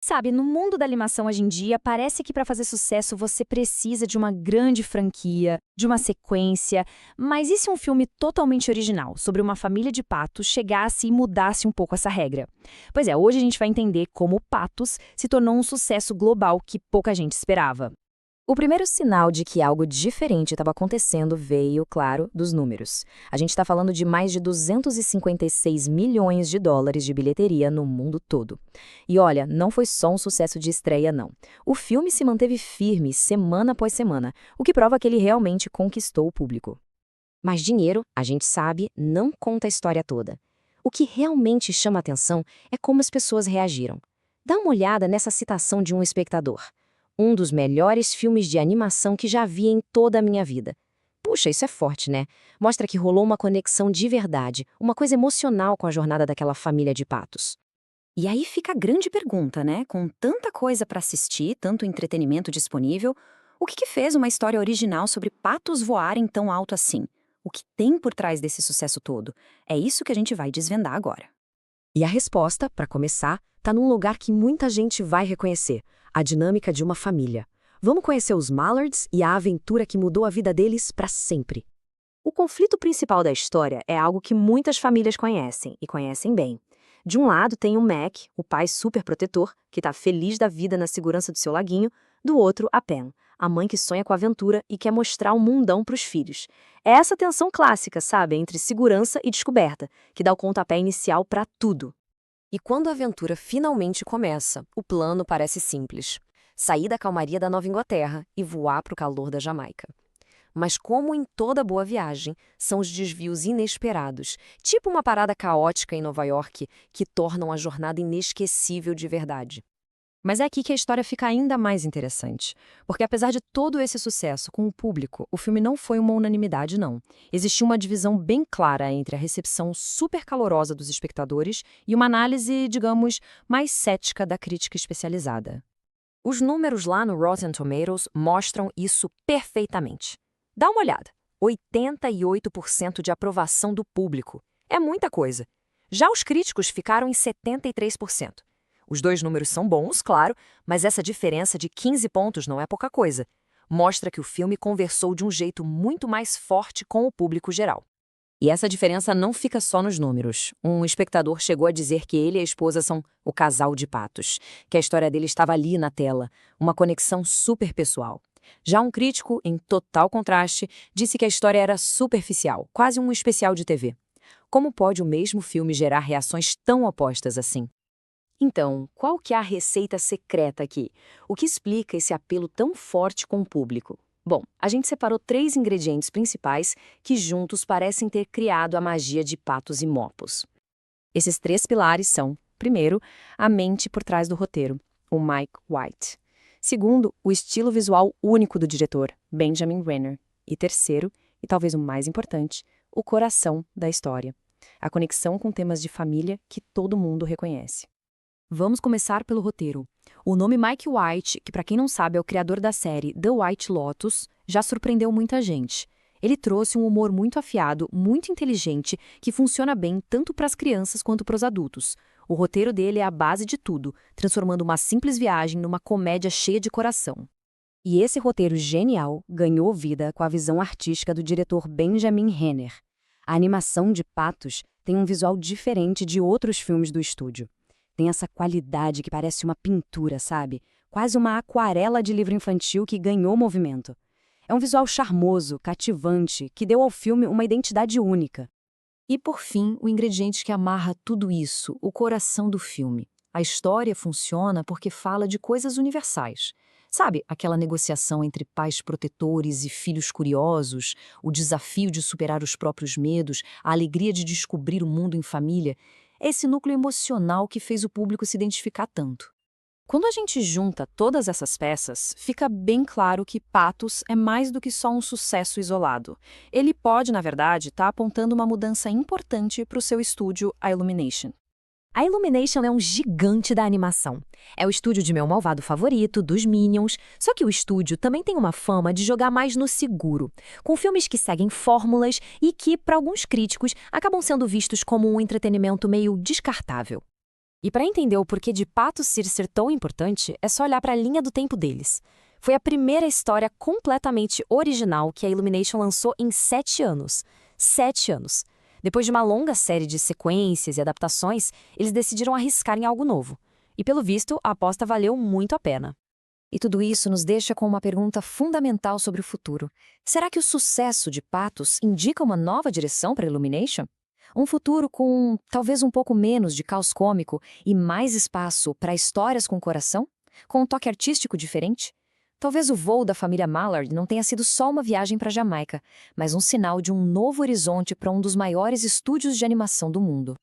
Sabe, no mundo da animação hoje em dia, parece que para fazer sucesso você precisa de uma grande franquia, de uma sequência, mas e se um filme totalmente original, sobre uma família de patos, chegasse e mudasse um pouco essa regra? Pois é, hoje a gente vai entender como Patos se tornou um sucesso global que pouca gente esperava. O primeiro sinal de que algo diferente estava acontecendo veio, claro, dos números. A gente está falando de mais de 256 milhões de dólares de bilheteria no mundo todo. E olha, não foi só um sucesso de estreia, não. O filme se manteve firme semana após semana, o que prova que ele realmente conquistou o público. Mas dinheiro, a gente sabe, não conta a história toda. O que realmente chama a atenção é como as pessoas reagiram. Dá uma olhada nessa citação de um espectador. Um dos melhores filmes de animação que já vi em toda a minha vida. Puxa, isso é forte, né? Mostra que rolou uma conexão de verdade, uma coisa emocional com a jornada daquela família de patos. E aí fica a grande pergunta, né? Com tanta coisa para assistir, tanto entretenimento disponível, o que fez uma história original sobre patos voarem tão alto assim? O que tem por trás desse sucesso todo? É isso que a gente vai desvendar agora. E a resposta, para começar, está num lugar que muita gente vai reconhecer: a dinâmica de uma família. Vamos conhecer os Mallards e a aventura que mudou a vida deles para sempre. O conflito principal da história é algo que muitas famílias conhecem, e conhecem bem. De um lado tem o Mac, o pai superprotetor, que está feliz da vida na segurança do seu laguinho. Do outro, a Pen, a mãe que sonha com a aventura e quer mostrar um mundão para os filhos. É essa tensão clássica, sabe, entre segurança e descoberta, que dá o pontapé inicial para tudo. E quando a aventura finalmente começa, o plano parece simples: sair da calmaria da Nova Inglaterra e voar para o calor da Jamaica. Mas como em toda boa viagem, são os desvios inesperados, tipo uma parada caótica em Nova York, que tornam a jornada inesquecível de verdade. Mas é aqui que a história fica ainda mais interessante. Porque apesar de todo esse sucesso com o público, o filme não foi uma unanimidade, não. Existiu uma divisão bem clara entre a recepção super calorosa dos espectadores e uma análise, digamos, mais cética da crítica especializada. Os números lá no Rotten Tomatoes mostram isso perfeitamente. Dá uma olhada: 88% de aprovação do público. É muita coisa. Já os críticos ficaram em 73%. Os dois números são bons, claro, mas essa diferença de 15 pontos não é pouca coisa. Mostra que o filme conversou de um jeito muito mais forte com o público geral. E essa diferença não fica só nos números. Um espectador chegou a dizer que ele e a esposa são o casal de patos, que a história dele estava ali na tela, uma conexão super pessoal. Já um crítico, em total contraste, disse que a história era superficial, quase um especial de TV. Como pode o mesmo filme gerar reações tão opostas assim? Então, qual que é a receita secreta aqui? O que explica esse apelo tão forte com o público? Bom, a gente separou 3 ingredientes principais que juntos parecem ter criado a magia de Patos e Mopos. Esses 3 pilares são: primeiro, a mente por trás do roteiro, o Mike White. Segundo, o estilo visual único do diretor, Benjamin Renner. E terceiro, e talvez o mais importante, o coração da história, a conexão com temas de família que todo mundo reconhece. Vamos começar pelo roteiro. O nome Mike White, que para quem não sabe é o criador da série The White Lotus, já surpreendeu muita gente. Ele trouxe um humor muito afiado, muito inteligente, que funciona bem tanto para as crianças quanto para os adultos. O roteiro dele é a base de tudo, transformando uma simples viagem numa comédia cheia de coração. E esse roteiro genial ganhou vida com a visão artística do diretor Benjamin Renner. A animação de Patos tem um visual diferente de outros filmes do estúdio. Tem essa qualidade que parece uma pintura, sabe? Quase uma aquarela de livro infantil que ganhou movimento. É um visual charmoso, cativante, que deu ao filme uma identidade única. E por fim, o ingrediente que amarra tudo isso, o coração do filme. A história funciona porque fala de coisas universais. Sabe, aquela negociação entre pais protetores e filhos curiosos, o desafio de superar os próprios medos, a alegria de descobrir o mundo em família. É esse núcleo emocional que fez o público se identificar tanto. Quando a gente junta todas essas peças, fica bem claro que Patos é mais do que só um sucesso isolado. Ele pode, na verdade, estar apontando uma mudança importante para o seu estúdio, a Illumination. A Illumination é um gigante da animação. É o estúdio de meu malvado favorito, dos Minions, só que o estúdio também tem uma fama de jogar mais no seguro, com filmes que seguem fórmulas e que, para alguns críticos, acabam sendo vistos como um entretenimento meio descartável. E para entender o porquê de Patos ser tão importante, é só olhar para a linha do tempo deles. Foi a primeira história completamente original que a Illumination lançou em 7 anos. 7 anos. Depois de uma longa série de sequências e adaptações, eles decidiram arriscar em algo novo. E pelo visto, a aposta valeu muito a pena. E tudo isso nos deixa com uma pergunta fundamental sobre o futuro. Será que o sucesso de Patos indica uma nova direção para a Illumination? Um futuro com talvez um pouco menos de caos cômico e mais espaço para histórias com coração? Com um toque artístico diferente? Talvez o voo da família Mallard não tenha sido só uma viagem para a Jamaica, mas um sinal de um novo horizonte para um dos maiores estúdios de animação do mundo.